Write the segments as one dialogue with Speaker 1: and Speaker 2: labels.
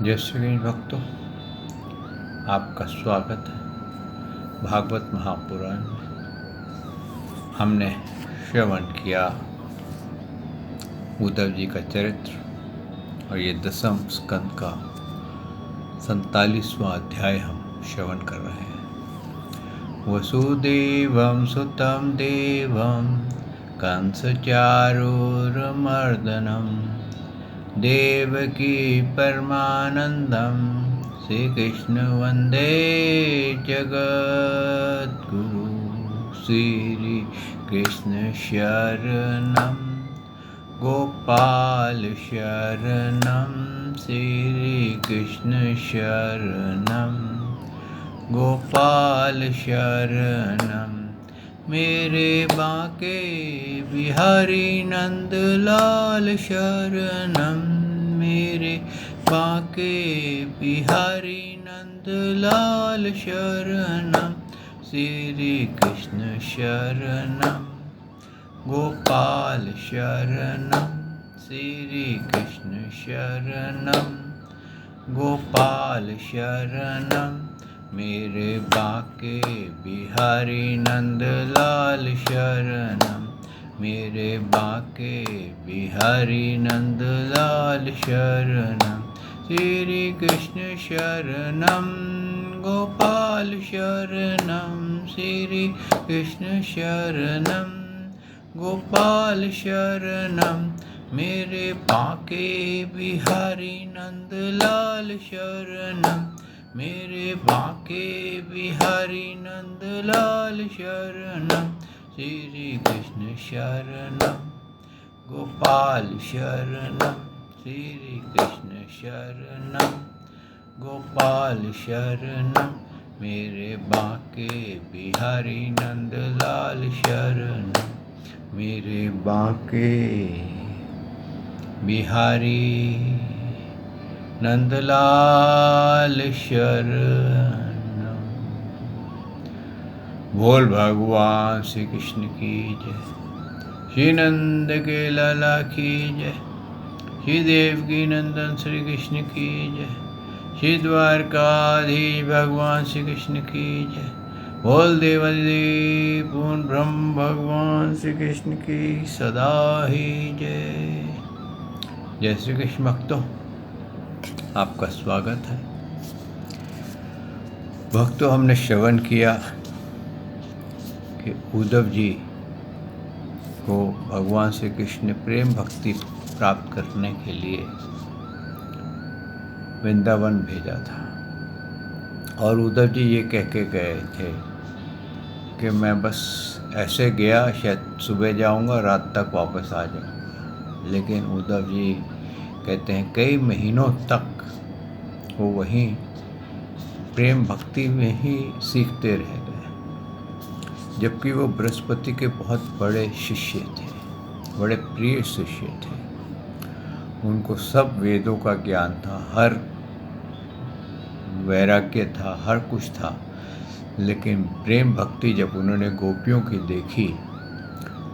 Speaker 1: जय श्री कृष्ण भक्तों, आपका स्वागत है। भागवत महापुराण में हमने श्रवण किया उद्धव जी का चरित्र और ये 10वें स्कंद का 47वां अध्याय हम श्रवण कर रहे हैं। वसुदेवं सुतं देवं कंसचारूरमर्दनं देवकी परमानंदम श्री कृष्ण वंदे जगद्गुरु श्री कृष्ण शरणम गोपाल शरणम श्री कृष्ण शरणम गोपाल शरणम मेरे बांके बिहारी नंद लाल शरणम मेरे बांके बिहारी नंद लाल शरणम श्री कृष्ण शरणम गोपाल शरणम श्री कृष्ण शरणम गोपाल शरणम मेरे बांके बिहारी नंद लाल शरणम मेरे बांके बिहारी नंद लाल शरणम श्री कृष्ण शरणम गोपाल शरणम श्री कृष्ण शरणम गोपाल शरणम मेरे बांके बिहारी नंद लाल शरणम मेरे बांके बिहारी नंद लाल शरणम श्री कृष्ण शरणम गोपाल शरणम श्री कृष्ण शरणम गोपाल शरणम मेरे बांके बिहारी नंद लाल शरणम मेरे बांके बिहारी नंदलाल शरणम। बोल भगवान श्री कृष्ण की जय। श्री नंद के लाला की जय। श्री देवकी नंदन श्री कृष्ण की जय। श्री द्वारकाधीश भगवान श्री कृष्ण की जय। बोल देवादिदेव पूर्ण ब्रह्म भगवान श्री कृष्ण की सदा ही जय। जय श्री कृष्ण भक्तों, आपका स्वागत है। भक्तों, हमने श्रवण किया कि उद्धव जी को भगवान श्री कृष्ण ने प्रेम भक्ति प्राप्त करने के लिए वृंदावन भेजा था और उद्धव जी ये कह के गए थे कि मैं बस ऐसे गया, शायद सुबह जाऊंगा, रात तक वापस आ जाऊंगा। लेकिन उद्धव जी कहते हैं कई महीनों तक वो वहीं प्रेम भक्ति में ही सीखते रह गए, जबकि वो बृहस्पति के बहुत बड़े शिष्य थे, बड़े प्रिय शिष्य थे। उनको सब वेदों का ज्ञान था, हर वैराग्य था, हर कुछ था। लेकिन प्रेम भक्ति जब उन्होंने गोपियों की देखी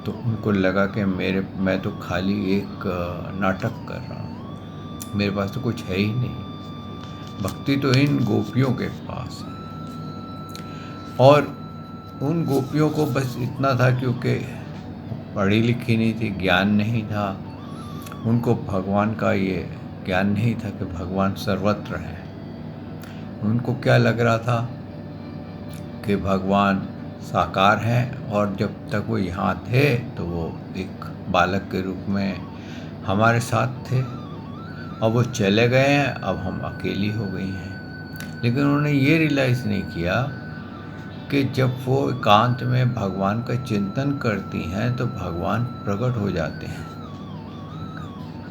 Speaker 1: तो उनको लगा कि मैं तो खाली एक नाटक कर रहा हूँ, मेरे पास तो कुछ है ही नहीं, भक्ति तो इन गोपियों के पास है। और उन गोपियों को बस इतना था, क्योंकि पढ़ी लिखी नहीं थी, ज्ञान नहीं था, उनको भगवान का ये ज्ञान नहीं था कि भगवान सर्वत्र है। उनको क्या लग रहा था कि भगवान साकार हैं और जब तक वो यहाँ थे तो वो एक बालक के रूप में हमारे साथ थे, अब वो चले गए हैं, अब हम अकेली हो गई हैं। लेकिन उन्होंने ये रियलाइज़ नहीं किया कि जब वो एकांत में भगवान का चिंतन करती हैं तो भगवान प्रकट हो जाते हैं।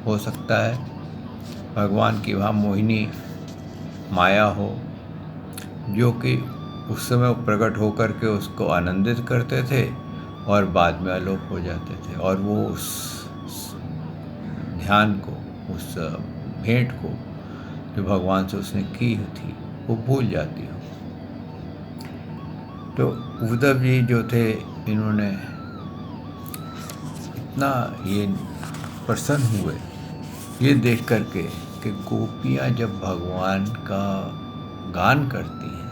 Speaker 1: हो सकता है भगवान की वहाँ मोहिनी माया हो, जो कि उस समय प्रकट होकर के उसको आनंदित करते थे और बाद में अलोप हो जाते थे, और वो उस ध्यान को, उस भेंट को जो भगवान से उसने की थी वो भूल जाती हो। तो उद्धव जी जो थे, इन्होंने इतना ये प्रसन्न हुए ये देख करके कि गोपियाँ जब भगवान का गान करती हैं,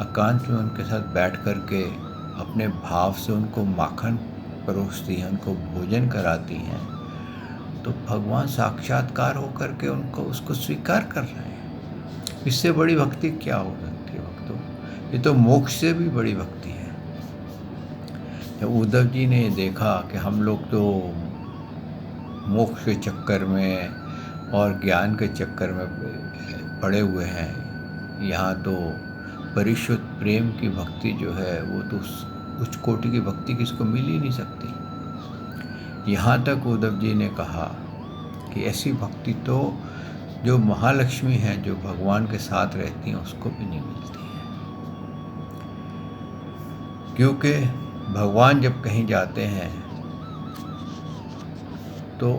Speaker 1: एकांत में उनके साथ बैठ कर के अपने भाव से उनको माखन परोसती हैं, उनको भोजन कराती हैं, तो भगवान साक्षात्कार होकर के उनको उसको स्वीकार कर रहे हैं। इससे बड़ी भक्ति क्या हो सकती है भक्तों? ये तो मोक्ष से भी बड़ी भक्ति है। जब उद्धव जी ने देखा कि हम लोग तो मोक्ष के चक्कर में और ज्ञान के चक्कर में पड़े हुए हैं, यहाँ तो परिशुद्ध प्रेम की भक्ति जो है वो तो उच्च कोटि की भक्ति किसको मिल ही नहीं सकती। यहाँ तक उद्धव जी ने कहा कि ऐसी भक्ति तो जो महालक्ष्मी है, जो भगवान के साथ रहती हैं, उसको भी नहीं मिलती है। क्योंकि भगवान जब कहीं जाते हैं तो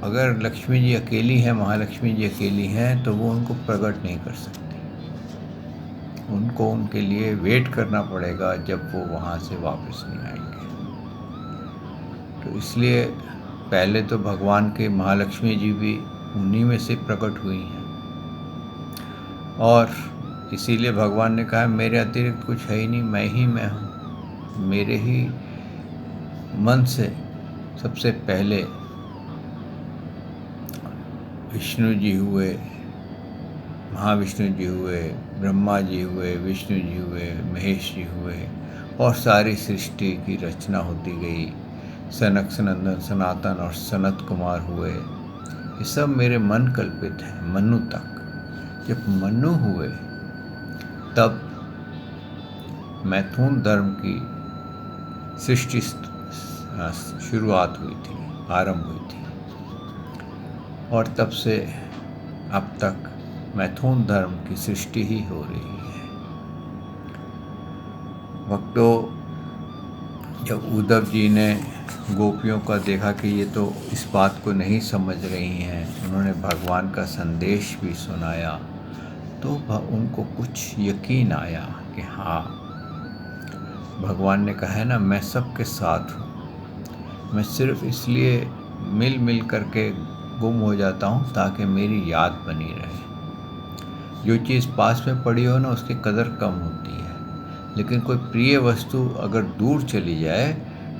Speaker 1: अगर लक्ष्मी जी अकेली हैं, महालक्ष्मी जी अकेली हैं, तो वो उनको प्रकट नहीं कर सकती। उनको उनके लिए वेट करना पड़ेगा जब वो वहाँ से वापस नहीं आएंगे। तो इसलिए पहले तो भगवान के महालक्ष्मी जी भी उन्हीं में से प्रकट हुई हैं, और इसीलिए भगवान ने कहा मेरे अतिरिक्त कुछ है ही नहीं, मैं ही मैं हूँ। मेरे ही मन से सबसे पहले विष्णु जी हुए, महाविष्णु जी हुए, ब्रह्मा जी हुए, विष्णु जी हुए, महेश जी हुए, और सारी सृष्टि की रचना होती गई। सनक सनंदन सनातन और सनत कुमार हुए। ये सब मेरे मन कल्पित हैं। मनु तक जब मनु हुए तब मैथुन धर्म की सृष्टि शुरुआत हुई थी, आरंभ हुई थी, और तब से अब तक मैथुन धर्म की सृष्टि ही हो रही है। भक्तों, जब उद्धव जी ने गोपियों का देखा कि ये तो इस बात को नहीं समझ रही हैं, उन्होंने भगवान का संदेश भी सुनाया, तो उनको कुछ यकीन आया कि हाँ, भगवान ने कहा है ना, मैं सबके साथ हूँ। मैं सिर्फ इसलिए मिल मिल करके गुम हो जाता हूँ ताकि मेरी याद बनी रहे। जो चीज़ पास में पड़ी हो ना, उसकी कदर कम होती है, लेकिन कोई प्रिय वस्तु अगर दूर चली जाए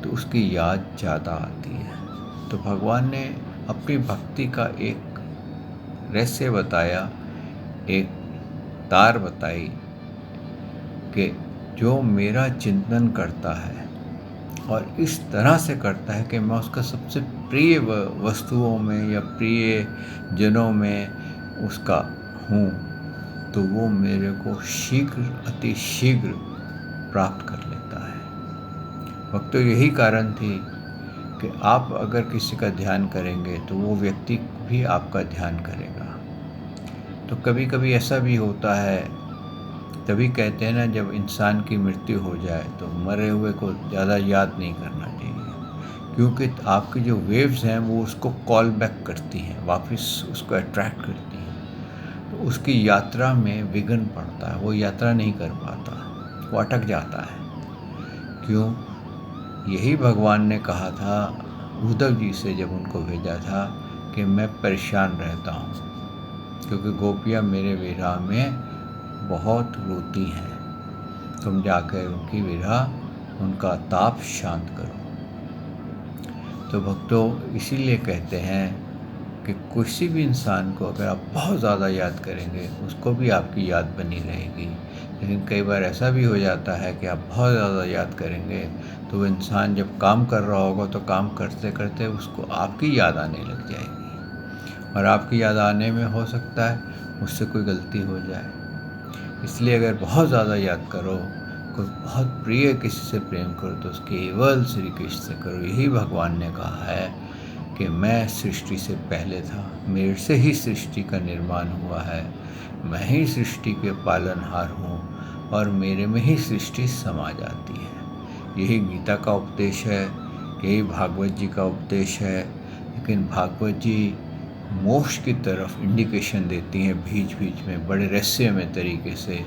Speaker 1: तो उसकी याद ज़्यादा आती है। तो भगवान ने अपनी भक्ति का एक रहस्य बताया, एक तार बताई कि जो मेरा चिंतन करता है और इस तरह से करता है कि मैं उसका सबसे प्रिय वस्तुओं में या प्रिय जनों में उसका हूँ, तो वो मेरे को शीघ्र, अति शीघ्र प्राप्त कर लेता है। भक्तों, यही कारण थी कि आप अगर किसी का ध्यान करेंगे तो वो व्यक्ति भी आपका ध्यान करेगा। तो कभी कभी ऐसा भी होता है, तभी कहते हैं ना, जब इंसान की मृत्यु हो जाए तो मरे हुए को ज़्यादा याद नहीं करना चाहिए, क्योंकि आपकी जो वेव्स हैं वो उसको कॉल बैक करती हैं, वापस उसको अट्रैक्ट करती हैं, तो उसकी यात्रा में विघ्न पड़ता है, वो यात्रा नहीं कर पाता, वो अटक जाता है। क्यों? यही भगवान ने कहा था उद्धव जी से जब उनको भेजा था कि मैं परेशान रहता हूँ, क्योंकि गोपियाँ मेरे विरह में बहुत रोती हैं, तुम जाकर उनकी विरह, उनका ताप शांत करो। तो भक्तों, इसीलिए कहते हैं कि किसी भी इंसान को अगर आप बहुत ज़्यादा याद करेंगे, उसको भी आपकी याद बनी रहेगी। लेकिन कई बार ऐसा भी हो जाता है कि आप बहुत ज़्यादा याद करेंगे तो वो इंसान जब काम कर रहा होगा तो काम करते करते उसको आपकी याद आने लग जाएगी, और आपकी याद आने में हो सकता है मुझसे कोई गलती हो जाए। इसलिए अगर बहुत ज़्यादा याद करो, कोई बहुत प्रिय किसी से प्रेम करो, तो केवल श्री कृष्ण से करो। यही भगवान ने कहा है कि मैं सृष्टि से पहले था, मेरे से ही सृष्टि का निर्माण हुआ है, मैं ही सृष्टि के पालनहार हूँ, और मेरे में ही सृष्टि समा जाती है। यही गीता का उपदेश है, यही भागवत जी का उपदेश है। लेकिन भागवत जी मोक्ष की तरफ इंडिकेशन देती हैं बीच बीच में, बड़े रहस्यमय तरीके से,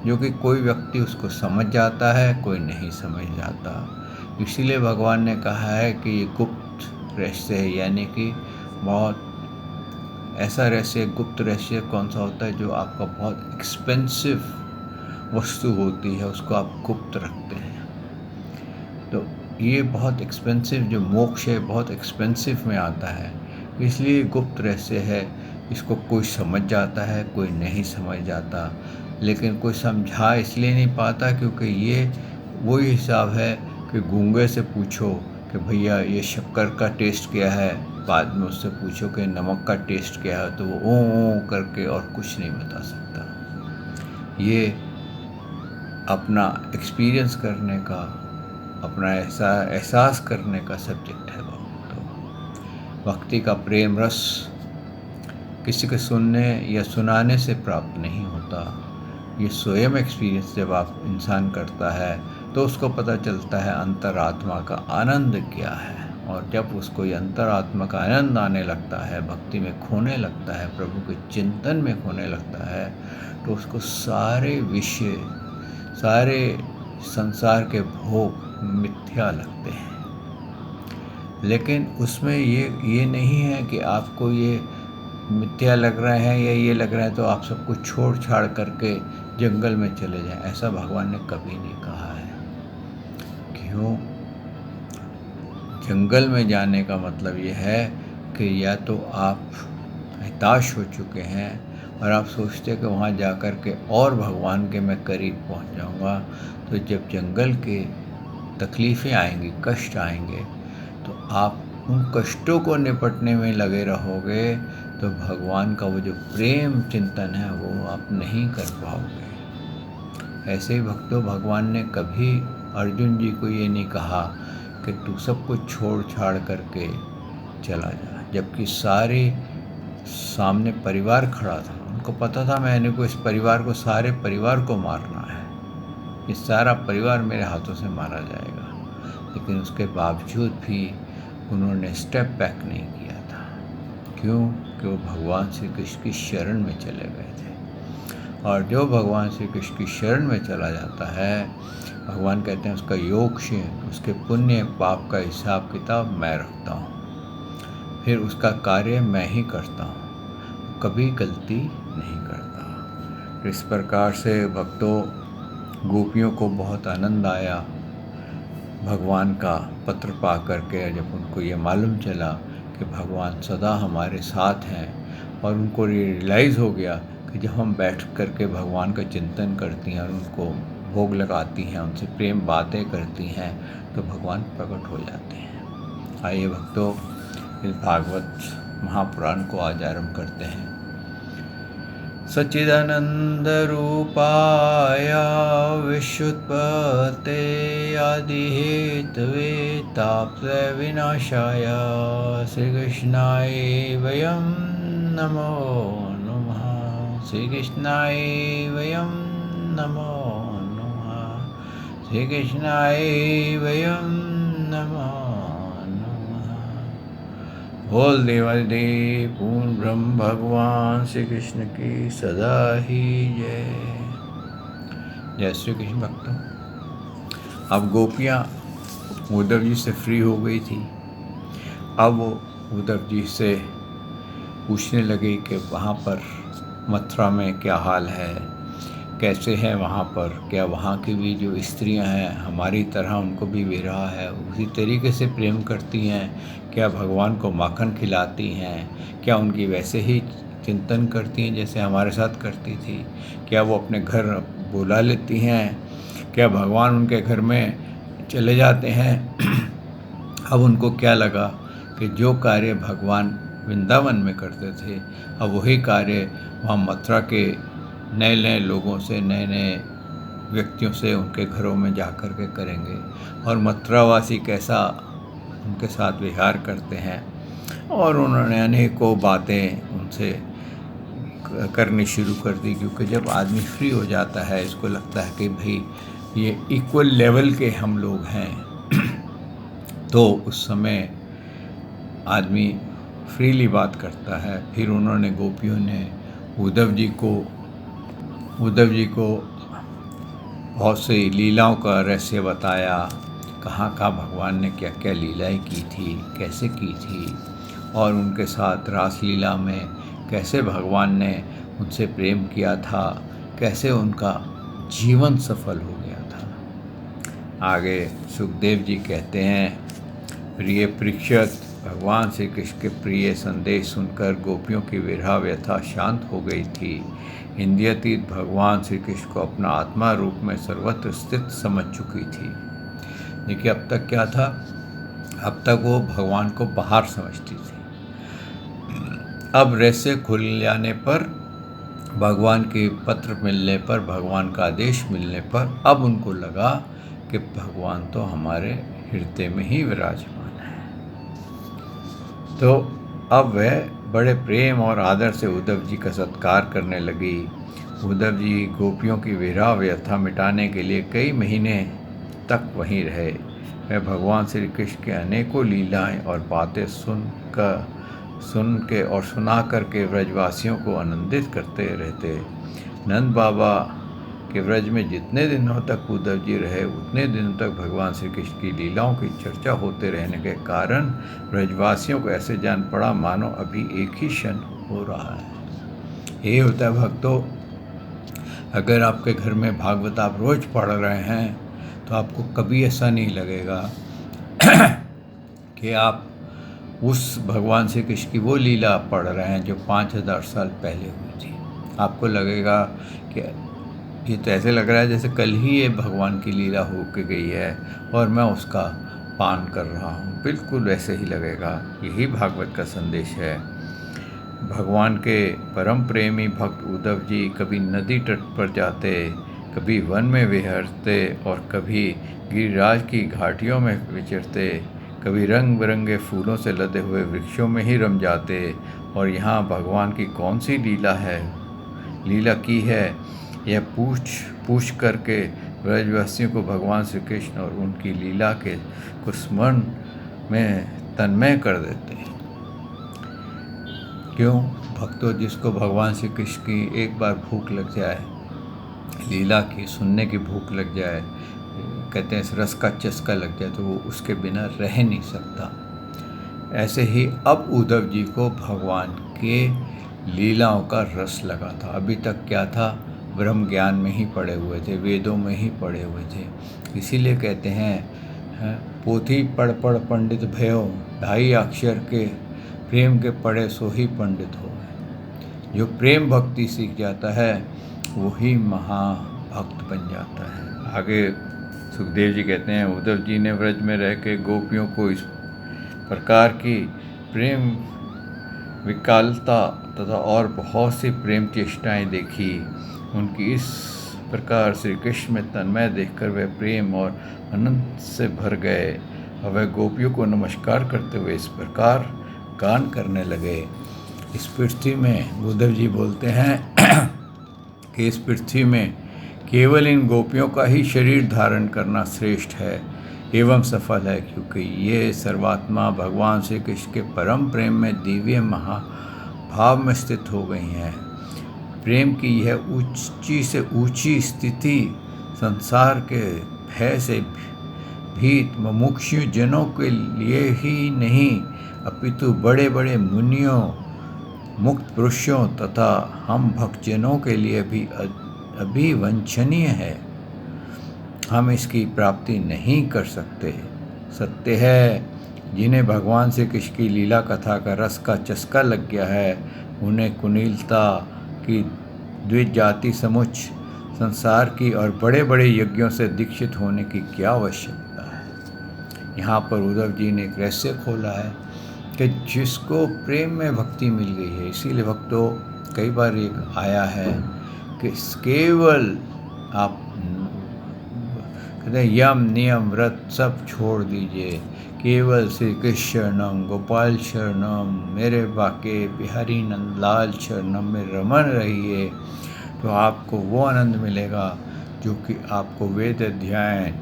Speaker 1: जो कि कोई व्यक्ति उसको समझ जाता है, कोई नहीं समझ जाता। इसीलिए भगवान ने कहा है कि ये गुप्त रहस्य है, यानी कि बहुत ऐसा रहस्य, गुप्त रहस्य कौन सा होता है जो आपका बहुत एक्सपेंसिव वस्तु होती है उसको आप गुप्त रखते हैं। तो ये बहुत एक्सपेंसिव जो मोक्ष है बहुत एक्सपेंसिव में आता है, इसलिए गुप्त रहस्य है। इसको कोई समझ जाता है, कोई नहीं समझ जाता, लेकिन कोई समझा इसलिए नहीं पाता क्योंकि ये वही हिसाब है कि गूंगे से पूछो कि भैया ये शक्कर का टेस्ट क्या है, बाद में उससे पूछो कि नमक का टेस्ट क्या है, तो वो ओ करके और कुछ नहीं बता सकता। ये अपना एक्सपीरियंस करने का, अपना एहसास करने का सब्जेक्ट है भक्ति। भक्ति का प्रेम रस किसी के सुनने या सुनाने से प्राप्त नहीं होता। ये स्वयं एक्सपीरियंस जब आप इंसान करता है तो उसको पता चलता है अंतरात्मा का आनंद क्या है। और जब उसको ये अंतरात्मा का आनंद आने लगता है, भक्ति में खोने लगता है, प्रभु के चिंतन में खोने लगता है, तो उसको सारे विषय, सारे संसार के भोग मिथ्या लगते हैं। लेकिन उसमें ये नहीं है कि आपको ये मिथ्या लग रहा है या ये लग रहा है तो आप सब कुछ छोड़ छाड़ करके जंगल में चले जाएं। ऐसा भगवान ने कभी नहीं कहा है। क्यों? जंगल में जाने का मतलब ये है कि या तो आप हताश हो चुके हैं और आप सोचते हैं कि वहाँ जा कर के और भगवान के मैं करीब पहुँच जाऊँगा। तो जब जंगल के तकलीफ़ें आएंगी, कष्ट आएंगे, तो आप उन कष्टों को निपटने में लगे रहोगे तो भगवान का वो जो प्रेम चिंतन है वो आप नहीं कर पाओगे। ऐसे ही भक्तों, भगवान ने कभी अर्जुन जी को ये नहीं कहा कि तू सब कुछ छोड़ छाड़ करके चला जा, जबकि सारे सामने परिवार खड़ा था। उनको पता था मैंने को इस परिवार को, सारे परिवार को मारना है, ये सारा परिवार मेरे हाथों से मारा जाएगा, लेकिन उसके बावजूद भी उन्होंने स्टेप बैक नहीं किया था। क्यों? कि वो भगवान श्री कृष्ण की शरण में चले गए थे। और जो भगवान श्री कृष्ण की शरण में चला जाता है, भगवान कहते हैं उसका योग से, उसके पुण्य पाप का हिसाब किताब मैं रखता हूँ, फिर उसका कार्य मैं ही करता हूँ, कभी गलती नहीं करता। इस प्रकार से भक्तों, गोपियों को बहुत आनंद आया भगवान का पत्र पा करके, जब उनको ये मालूम चला कि भगवान सदा हमारे साथ हैं। और उनको रियलाइज़ हो गया कि जब हम बैठ करके भगवान का चिंतन करती हैं और उनको भोग लगाती हैं, उनसे प्रेम बातें करती हैं, तो भगवान प्रकट हो जाते हैं। आइए भक्तों, इस भागवत महापुराण को आज आरंभ करते हैं। सच्चिदानंद रूपाय विश्वोत्पत्ते आदिहेतवे तापत्रय विनाशाय श्रीकृष्णाय वयं नमो नमः। श्रीकृष्णाय वयं नमो नमः। श्रीकृष्णाय वयं नमो। बोल देवादिदेव पूर्ण ब्रह्म भगवान श्री कृष्ण की सदा ही जय। जय श्री कृष्ण भक्तों। अब गोपियाँ उद्धव जी से फ्री हो गई थी। अब वो उद्धव जी से पूछने लगी कि वहाँ पर मथुरा में क्या हाल है, कैसे है वहाँ पर, क्या वहाँ की भी जो स्त्रियाँ हैं हमारी तरह उनको भी विरह है, उसी तरीके से प्रेम करती हैं, क्या भगवान को माखन खिलाती हैं, क्या उनकी वैसे ही चिंतन करती हैं जैसे हमारे साथ करती थी, क्या वो अपने घर बुला लेती हैं, क्या भगवान उनके घर में चले जाते हैं। अब उनको क्या लगा कि जो कार्य भगवान वृंदावन में करते थे, अब वही कार्य वहाँ मथुरा के नए नए लोगों से, नए नए व्यक्तियों से उनके घरों में जा कर के करेंगे। और मथुरावासी कैसा उनके साथ विहार करते हैं, और उन्होंने अनेकों बातें उनसे करनी शुरू कर दी। क्योंकि जब आदमी फ्री हो जाता है, इसको लगता है कि भाई ये इक्वल लेवल के हम लोग हैं, तो उस समय आदमी फ्रीली बात करता है। फिर उन्होंने, गोपियों ने उद्धव जी को बहुत सी लीलाओं का रहस्य बताया, कहाँ भगवान ने क्या क्या लीलाएं की थी, कैसे की थी, और उनके साथ रासलीला में कैसे भगवान ने उनसे प्रेम किया था, कैसे उनका जीवन सफल हो गया था। आगे सुखदेव जी कहते हैं, प्रिय परीक्षित, भगवान श्री कृष्ण के प्रिय संदेश सुनकर गोपियों की विरह व्यथा शांत हो गई थी। इंद्रियातीत भगवान श्री कृष्ण को अपना आत्मा रूप में सर्वत्र स्थित समझ चुकी थी। देखिए, अब तक क्या था, अब तक वो भगवान को बाहर समझती थी। अब रहस्य खुल जाने पर, भगवान के पत्र मिलने पर, भगवान का आदेश मिलने पर अब उनको लगा कि भगवान तो हमारे हृदय में ही विराजमान है। तो अब वह बड़े प्रेम और आदर से उद्धव जी का सत्कार करने लगी। उद्धव जी गोपियों की विरह व्यथा मिटाने के लिए कई महीने तक वहीं रहे। वह भगवान श्री कृष्ण के अनेकों लीलाएं और बातें सुन के और सुना करके ब्रजवासियों को आनंदित करते रहते। नंद बाबा के ब्रज में जितने दिनों तक उद्धव जी रहे, उतने दिनों तक भगवान श्री कृष्ण की लीलाओं की चर्चा होते रहने के कारण ब्रजवासियों को ऐसे जान पड़ा मानो अभी एक ही क्षण हो रहा है। यही होता है भक्तों, अगर आपके घर में भागवत आप रोज पढ़ रहे हैं तो आपको कभी ऐसा नहीं लगेगा कि आप उस भगवान श्री कृष्ण की वो लीला पढ़ रहे हैं जो 5000 साल पहले हुई थी। आपको लगेगा कि ये तो ऐसे लग रहा है जैसे कल ही ये भगवान की लीला हो के गई है और मैं उसका पान कर रहा हूँ। बिल्कुल वैसे ही लगेगा। यही भागवत का संदेश है। भगवान के परम प्रेमी भक्त उद्धव जी कभी नदी तट पर जाते, कभी वन में विहरते और कभी गिरिराज की घाटियों में विचरते, कभी रंग बिरंगे फूलों से लदे हुए वृक्षों में ही रम जाते। और यहाँ भगवान की कौन सी लीला की है, यह पूछ करके ब्रजवासियों को भगवान श्री कृष्ण और उनकी लीला के स्मरण में तन्मय कर देते। क्यों भक्तों, जिसको भगवान श्री कृष्ण की एक बार भूख लग जाए, लीला की सुनने की भूख लग जाए, कहते हैं इस रस का चस्का लग जाए, तो वो उसके बिना रह नहीं सकता। ऐसे ही अब उद्धव जी को भगवान के लीलाओं का रस लगा था। अभी तक क्या था, ब्रह्म ज्ञान में ही पड़े हुए थे, वेदों में ही पड़े हुए थे। इसीलिए कहते हैं पोथी पढ़ पढ़ पंडित भयो, 2.5 अक्षर के प्रेम के पढ़े सो ही पंडित हो। जो प्रेम भक्ति सीख जाता है वही महाभक्त बन जाता है। आगे सुखदेव जी कहते हैं, उद्धव जी ने व्रज में रह के गोपियों को इस प्रकार की प्रेम विकलता तथा और बहुत सी प्रेम चेष्टाएँ देखी। उनकी इस प्रकार श्री कृष्ण में तन्मय देखकर वे प्रेम और आनंद से भर गए और वे गोपियों को नमस्कार करते हुए इस प्रकार गान करने लगे। इस पृथ्वी में उद्धव जी बोलते हैं कि इस पृथ्वी में केवल इन गोपियों का ही शरीर धारण करना श्रेष्ठ है एवं सफल है, क्योंकि ये सर्वात्मा भगवान श्री कृष्ण के परम प्रेम में दिव्य महाभाव में स्थित हो गई हैं। प्रेम की यह ऊंची से ऊंची स्थिति संसार के भय से भीत मुमुक्षु जनों के लिए ही नहीं, अपितु बड़े बड़े मुनियों, मुक्त पुरुषों तथा हम भक्तजनों के लिए भी अभिवंचनीय है। हम इसकी प्राप्ति नहीं कर सकते। सत्य है, जिन्हें भगवान श्री कृष्ण की लीला कथा का रस का चस्का लग गया है, उन्हें कुनीलता की द्विजाति समुच्च संसार की और बड़े बड़े यज्ञों से दीक्षित होने की क्या आवश्यकता है। यहाँ पर उद्धव जी ने एक रहस्य खोला है कि जिसको प्रेम में भक्ति मिल गई है, इसीलिए भक्तों कई बार एक आया है कि केवल आप कहते हैं यम नियम व्रत सब छोड़ दीजिए, केवल श्री कृष्ण शरणम गोपाल शरणम मेरे बाके बिहारी नंदलाल शरणम में रमन रहिए, तो आपको वो आनंद मिलेगा जो कि आपको वेद अध्ययन,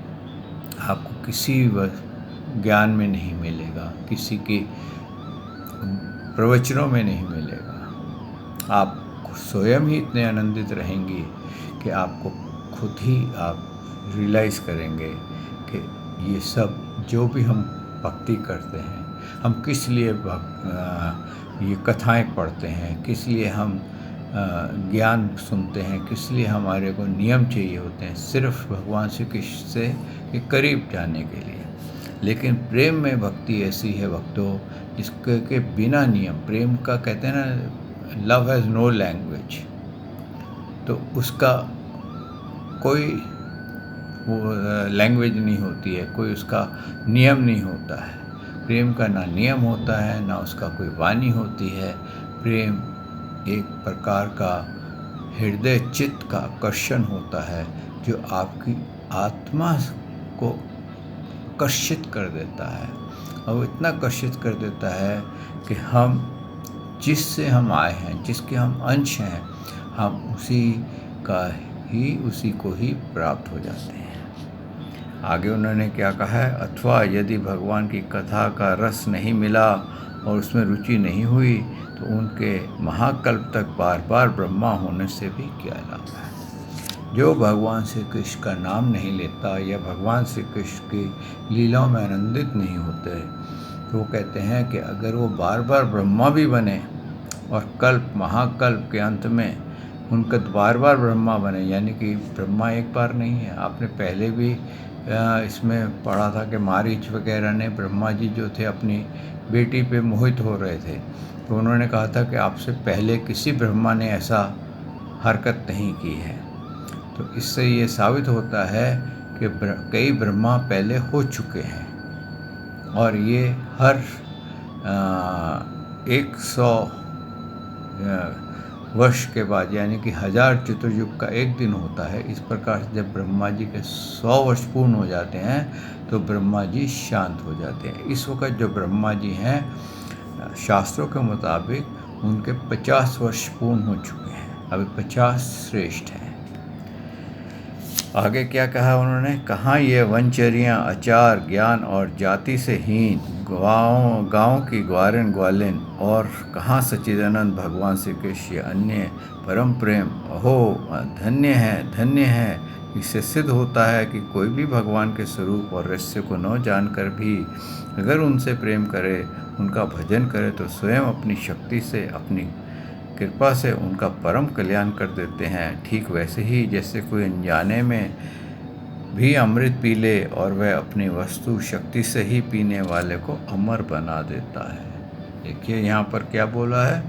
Speaker 1: आपको किसी ज्ञान में नहीं मिलेगा, किसी के प्रवचनों में नहीं मिलेगा। आप स्वयं ही इतने आनंदित रहेंगे कि आपको खुद ही आप रियलाइज़ करेंगे कि ये सब जो भी हम भक्ति करते हैं, हम किस लिए ये कथाएं पढ़ते हैं, किस लिए हम ज्ञान सुनते हैं, किस लिए हमारे को नियम चाहिए होते हैं, सिर्फ भगवान श्री कृष्ण से के करीब जाने के लिए। लेकिन प्रेम में भक्ति ऐसी है भक्तों, जिसके के बिना नियम, प्रेम का कहते हैं ना, लव हैज़ नो लैंग्वेज, तो उसका कोई वो लैंग्वेज नहीं होती है, कोई उसका नियम नहीं होता है। प्रेम का ना नियम होता है, ना उसका कोई वाणी होती है। प्रेम एक प्रकार का हृदय चित्त का आकर्षण होता है, जो आपकी आत्मा को आकर्षित कर देता है। और वो इतना आकर्षित कर देता है कि हम जिससे हम आए हैं, जिसके हम अंश हैं, हम उसी को ही प्राप्त हो जाते हैं। आगे उन्होंने क्या कहा है, अथवा यदि भगवान की कथा का रस नहीं मिला और उसमें रुचि नहीं हुई, तो उनके महाकल्प तक बार बार ब्रह्मा होने से भी क्या लाभ है। जो भगवान श्री कृष्ण का नाम नहीं लेता या भगवान श्री कृष्ण की लीलाओं में आनंदित नहीं होते, तो वो कहते हैं कि अगर वो बार बार ब्रह्मा भी बने और महाकल्प के अंत में उनका बार बार ब्रह्मा बने, यानी कि ब्रह्मा एक बार नहीं है। आपने पहले भी इसमें पढ़ा था कि मारीच वगैरह ने, ब्रह्मा जी जो थे अपनी बेटी पे मोहित हो रहे थे, तो उन्होंने कहा था कि आपसे पहले किसी ब्रह्मा ने ऐसा हरकत नहीं की है। तो इससे ये साबित होता है कि कई ब्रह्मा पहले हो चुके हैं, और ये हर 100 वर्ष के बाद, यानी कि 1000 चतुर्युग का एक दिन होता है। इस प्रकार से जब ब्रह्मा जी के 100 वर्ष पूर्ण हो जाते हैं, तो ब्रह्मा जी शांत हो जाते हैं। इस वक्त जो ब्रह्मा जी हैं, शास्त्रों के मुताबिक उनके 50 वर्ष पूर्ण हो चुके हैं, अभी 50 श्रेष्ठ हैं। आगे क्या कहा उन्होंने, कहाँ ये वनचरियाँ, आचार, ज्ञान और जाति से हीन, गाँव की ग्वारिन ग्वालिन, और कहाँ सच्चिदानंद भगवान श्री कृष्ण अन्य परम प्रेम। अहो धन्य है। इससे सिद्ध होता है कि कोई भी भगवान के स्वरूप और रहस्य को न जानकर भी अगर उनसे प्रेम करे, उनका भजन करे, तो स्वयं अपनी शक्ति से, अपनी कृपा से उनका परम कल्याण कर देते हैं। ठीक वैसे ही जैसे कोई अनजाने में भी अमृत पी ले और वह अपनी वस्तु शक्ति से ही पीने वाले को अमर बना देता है। देखिए यहाँ पर क्या बोला है,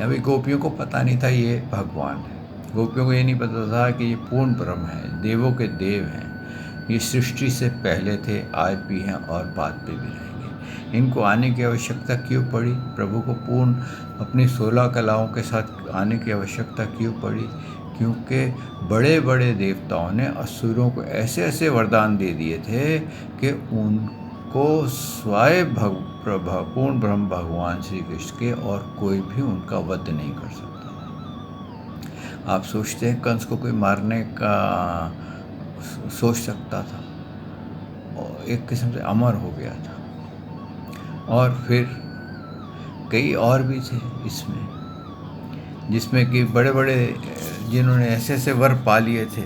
Speaker 1: अभी गोपियों को पता नहीं था ये भगवान है। गोपियों को ये नहीं पता था कि ये पूर्ण ब्रह्म है, देवों के देव हैं। ये सृष्टि से पहले थे, आज भी हैं और बाद में भी रहेंगे। इनको आने की आवश्यकता क्यों पड़ी? प्रभु को पूर्ण अपनी 16 कलाओं के साथ आने की आवश्यकता क्यों पड़ी? क्योंकि बड़े बड़े देवताओं ने असुरों को ऐसे ऐसे वरदान दे दिए थे कि उनको स्वयं पूर्ण ब्रह्म भगवान श्री कृष्ण के और कोई भी उनका वध नहीं कर सकता। आप सोचते हैं कंस को कोई मारने का सोच सकता था, और एक किस्म से अमर हो गया था। और फिर कई और भी थे इसमें, जिसमें कि बड़े बड़े जिन्होंने ऐसे ऐसे वर पा लिए थे,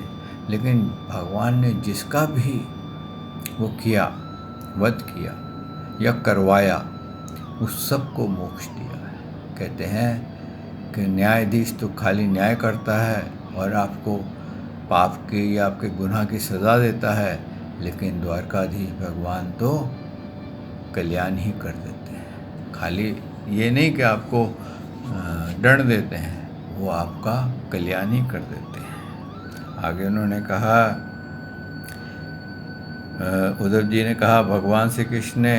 Speaker 1: लेकिन भगवान ने जिसका भी वो किया, वध किया या करवाया, उस सब को मोक्ष दिया है। कहते हैं कि न्यायाधीश तो खाली न्याय करता है और आपको पाप की या आपके गुनाह की सज़ा देता है, लेकिन द्वारकाधीश भगवान तो कल्याण ही कर देते हैं। खाली ये नहीं कि आपको दंड देते हैं, वो आपका कल्याण ही कर देते हैं। आगे उन्होंने कहा, उद्धव जी ने कहा, भगवान श्री कृष्ण ने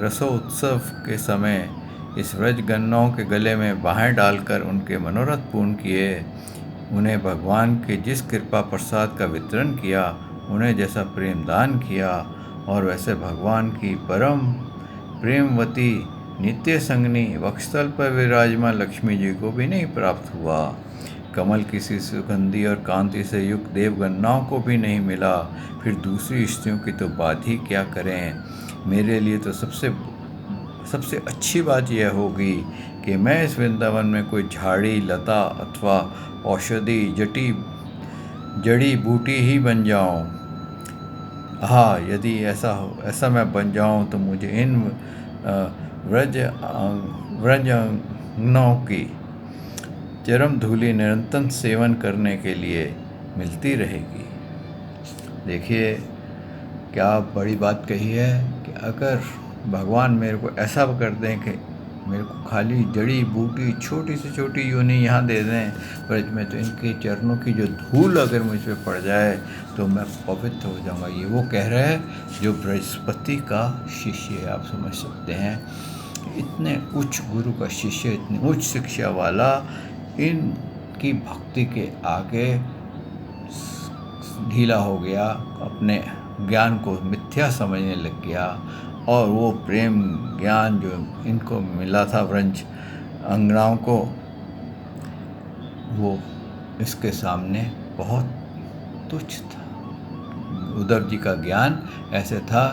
Speaker 1: रसोत्सव के समय इस व्रज गन्नाओं के गले में बाहें डालकर उनके मनोरथ पूर्ण किए। उन्हें भगवान के जिस कृपा प्रसाद का वितरण किया, उन्हें जैसा प्रेम दान किया, और वैसे भगवान की परम प्रेमवती नित्य संगनी वक्षस्थल पर विराजमान लक्ष्मी जी को भी नहीं प्राप्त हुआ। कमल किसी सुगंधी और कांति से युक्त देवगन्नाओं को भी नहीं मिला, फिर दूसरी स्त्रियों की तो बात ही क्या करें। मेरे लिए तो सबसे अच्छी बात यह होगी कि मैं इस वृंदावन में कोई झाड़ी लता अथवा औषधि जड़ी बूटी ही बन जाऊं। हाँ, यदि ऐसा हो, ऐसा मैं बन जाऊँ तो मुझे इन व्रजांगनाओं की चरम धूलि निरंतर सेवन करने के लिए मिलती रहेगी। देखिए क्या बड़ी बात कही है कि अगर भगवान मेरे को ऐसा कर दें कि मेरे को खाली जड़ी बूटी छोटी से छोटी योनि यहाँ दे दें ब्रज में, तो इनके चरणों की जो धूल अगर मुझ पर पड़ जाए तो मैं पवित्र हो जाऊँगा। ये वो कह रहा है जो बृहस्पति का शिष्य है। आप समझ सकते हैं इतने उच्च गुरु का शिष्य, इतनी उच्च शिक्षा वाला, इनकी भक्ति के आगे ढीला हो गया, अपने ज्ञान को मिथ्या समझने लग गया, और वो प्रेम ज्ञान जो इनको मिला था व्रज अंगनाओं को, वो इसके सामने बहुत तुच्छ था। उद्धव जी का ज्ञान ऐसे था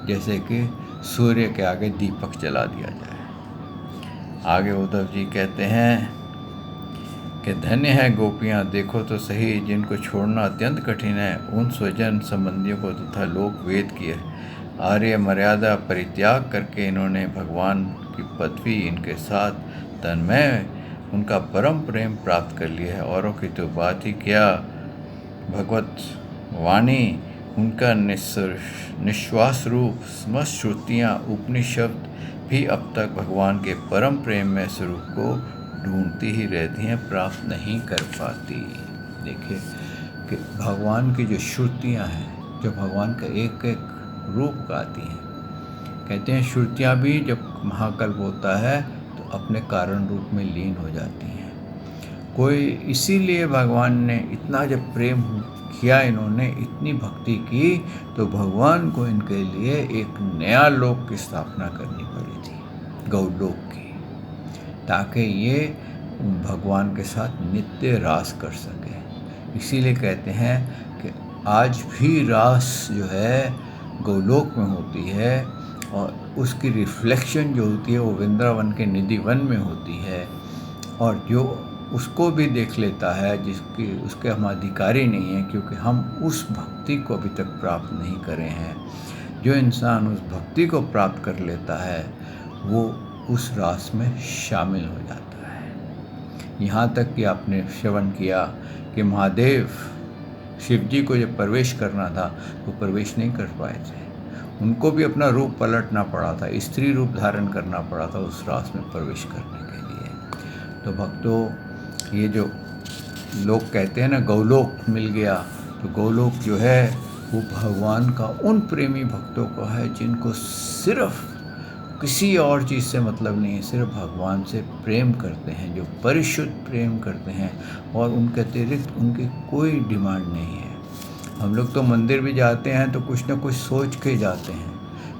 Speaker 1: जैसे कि सूर्य के आगे दीपक जला दिया जाए। आगे उद्धव जी कहते हैं कि धन्य है गोपियाँ, देखो तो सही जिनको छोड़ना अत्यंत कठिन है, उन स्वजन संबंधियों को तथा लोक वेद की आर्य मर्यादा परित्याग करके इन्होंने भगवान की पदवी इनके साथ तन्मय उनका परम प्रेम प्राप्त कर लिया है। औरों की तो बात ही क्या, भगवत वाणी उनका निश्वास रूप समस्त श्रुतियाँ उपनिषद भी अब तक भगवान के परम प्रेम में स्वरूप को ढूंढती ही रहती हैं, प्राप्त नहीं कर पाती। देखिए कि भगवान की जो श्रुतियाँ हैं, जो भगवान का एक एक रूप गाती हैं, कहते हैं श्रुतियाँ भी जब महाकल्प होता है तो अपने कारण रूप में लीन हो जाती हैं। कोई इसीलिए भगवान ने इतना जब प्रेम किया, इन्होंने इतनी भक्ति की, तो भगवान को इनके लिए एक नया लोक की स्थापना करनी पड़ी थी, गौलोक की, ताकि ये भगवान के साथ नित्य रास कर सके। इसीलिए कहते हैं कि आज भी रास जो है गौलोक में होती है, और उसकी रिफ्लेक्शन जो होती है वो वृंदावन के निधि वन में होती है, और जो उसको भी देख लेता है जिसकी उसके हम अधिकारी नहीं हैं, क्योंकि हम उस भक्ति को अभी तक प्राप्त नहीं करे हैं। जो इंसान उस भक्ति को प्राप्त कर लेता है वो उस रास में शामिल हो जाता है। यहाँ तक कि आपने श्रवण किया कि महादेव शिव जी को जब प्रवेश करना था तो प्रवेश नहीं कर पाए थे, उनको भी अपना रूप पलटना पड़ा था, स्त्री रूप धारण करना पड़ा था उस रास में प्रवेश करने के लिए। तो भक्तों, ये जो लोग कहते हैं ना गौलोक मिल गया, तो गौलोक जो है वो भगवान का उन प्रेमी भक्तों को है जिनको सिर्फ किसी और चीज़ से मतलब नहीं है, सिर्फ भगवान से प्रेम करते हैं, जो परिशुद्ध प्रेम करते हैं, और उनके अतिरिक्त उनकी कोई डिमांड नहीं है। हम लोग तो मंदिर भी जाते हैं तो कुछ ना कुछ सोच के जाते हैं,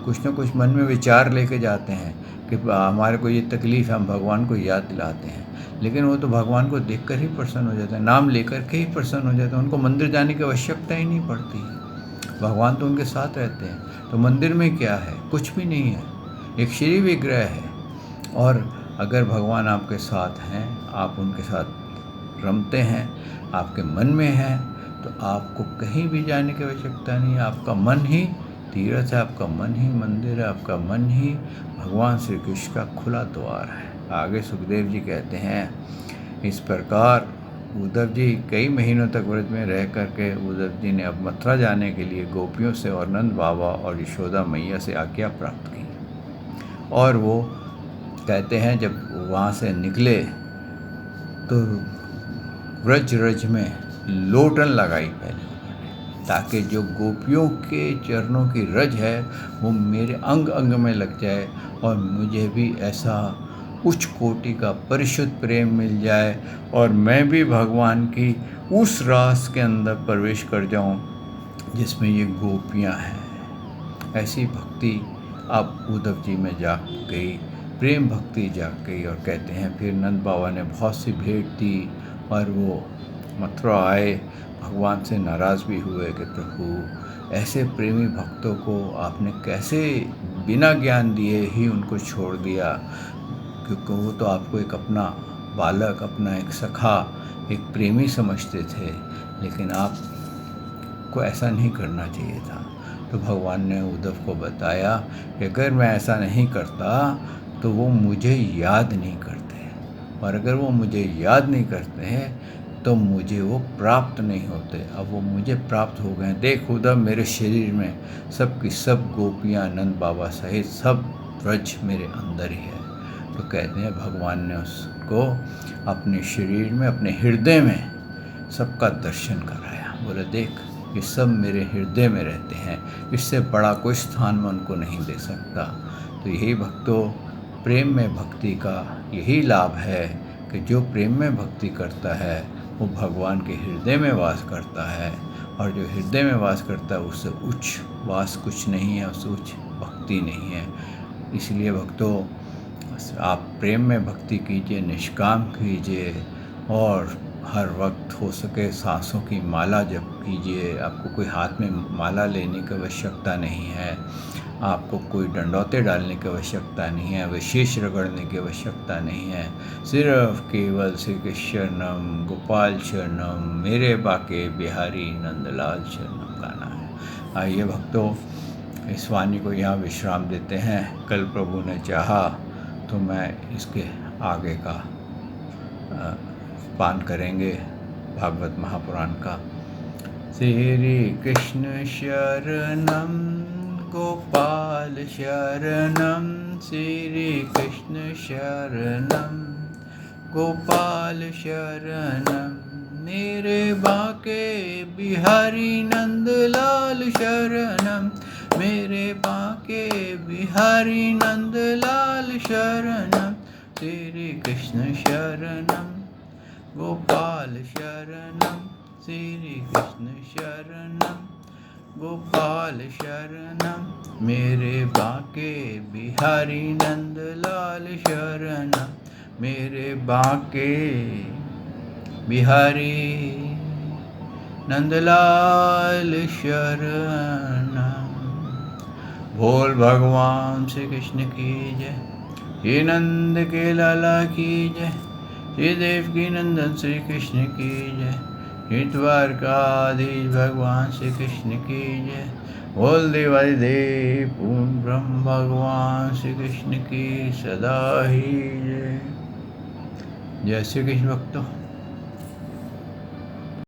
Speaker 1: कुछ ना कुछ मन में विचार लेके जाते हैं कि हमारे को ये तकलीफ़ है, हम भगवान को याद दिलाते हैं, लेकिन वो तो भगवान को देखकर ही प्रसन्न हो जाते हैं, नाम लेकर के ही प्रसन्न हो जाते हैं, उनको मंदिर जाने की आवश्यकता ही नहीं पड़ती, भगवान तो उनके साथ रहते हैं। तो मंदिर में क्या है, कुछ भी नहीं है, एक श्री विग्रह है, और अगर भगवान आपके साथ हैं, आप उनके साथ रमते हैं, आपके मन में हैं, तो आपको कहीं भी जाने की आवश्यकता नहीं है। आपका मन ही तीर्थ है, आपका मन ही मंदिर है, आपका मन ही भगवान श्री कृष्ण का खुला द्वार है। आगे सुखदेव जी कहते हैं, इस प्रकार उद्धव जी कई महीनों तक व्रत में रह करके उद्धव जी ने अब मथुरा जाने के लिए गोपियों से और नंद बाबा और यशोदा मैया से आज्ञा प्राप्त की। और वो कहते हैं जब वहाँ से निकले तो व्रज रज में लोटन लगाई पहले, ताकि जो गोपियों के चरणों की रज है वो मेरे अंग अंग में लग जाए, और मुझे भी ऐसा उच्च कोटि का परिशुद्ध प्रेम मिल जाए, और मैं भी भगवान की उस रास के अंदर प्रवेश कर जाऊं जिसमें ये गोपियां हैं। ऐसी भक्ति अब उद्धव जी में जाग गई, प्रेम भक्ति जाग गई। और कहते हैं फिर नंद बाबा ने बहुत सी भेंट दी, और वो मथुरा आए, भगवान से नाराज़ भी हुए कि प्रभु ऐसे प्रेमी भक्तों को आपने कैसे बिना ज्ञान दिए ही उनको छोड़ दिया, क्योंकि वो तो आपको एक अपना बालक, अपना एक सखा, एक प्रेमी समझते थे, लेकिन आपको ऐसा नहीं करना चाहिए था। तो भगवान ने उद्धव को बताया कि अगर मैं ऐसा नहीं करता तो वो मुझे याद नहीं करते, और अगर वो मुझे याद नहीं करते हैं तो मुझे वो प्राप्त नहीं होते। अब वो मुझे प्राप्त हो गए। देख उद्धव, मेरे शरीर में सब की सब गोपियाँ, नंद बाबा सहित सब व्रज मेरे अंदर ही है। तो कहते हैं भगवान ने उसको अपने शरीर में, अपने हृदय में सबका दर्शन कराया। बोले देख, ये सब मेरे हृदय में रहते हैं, इससे बड़ा कोई स्थान मैं उनको नहीं दे सकता। तो यही भक्तों, प्रेम में भक्ति का यही लाभ है कि जो प्रेम में भक्ति करता है वो भगवान के हृदय में वास करता है, और जो हृदय में वास करता है उससे उच्च वास कुछ नहीं है, उससे उच्च भक्ति नहीं है। इसलिए भक्तों, आप प्रेम में भक्ति कीजिए, निष्काम कीजिए, और हर वक्त हो सके सांसों की माला जप कीजिए। आपको कोई हाथ में माला लेने की आवश्यकता नहीं है, आपको कोई डंडौते डालने की आवश्यकता नहीं है, विशेष रगड़ने की आवश्यकता नहीं है। सिर्फ केवल श्री कृष्ण शरणम गोपाल शरणम मेरे बाके बिहारी नंदलाल शरणम गाना है। आइए भक्तों, इस वाणी को यहाँ विश्राम देते हैं। कल प्रभु ने चाहा तो मैं इसके आगे का पान करेंगे भागवत महापुराण का। श्री कृष्ण शरणम गोपाल शरणम, श्री कृष्ण शरणम गोपाल शरणम मेरे बाके बिहारी नंदलाल शरणम, मेरे बाके बिहारी नंदलाल शरणम। श्री कृष्ण शरणम गोपाल शरणम, श्री कृष्ण शरणम गोपाल शरणम मेरे बाके बिहारी नंदलाल शरणम, मेरे बाके बिहारी नंदलाल शरणम। बोल भगवान श्री कृष्ण की जय, ये नंद के लाला की जय, श्री देवकी नंदन श्री कृष्ण की जय, श्री द्वारकाधीश भगवान श्री कृष्ण की जय। बोल देवादिदेव पूर्ण ब्रह्म भगवान श्री कृष्ण की सदा ही जय। जय श्री कृष्ण भक्तों।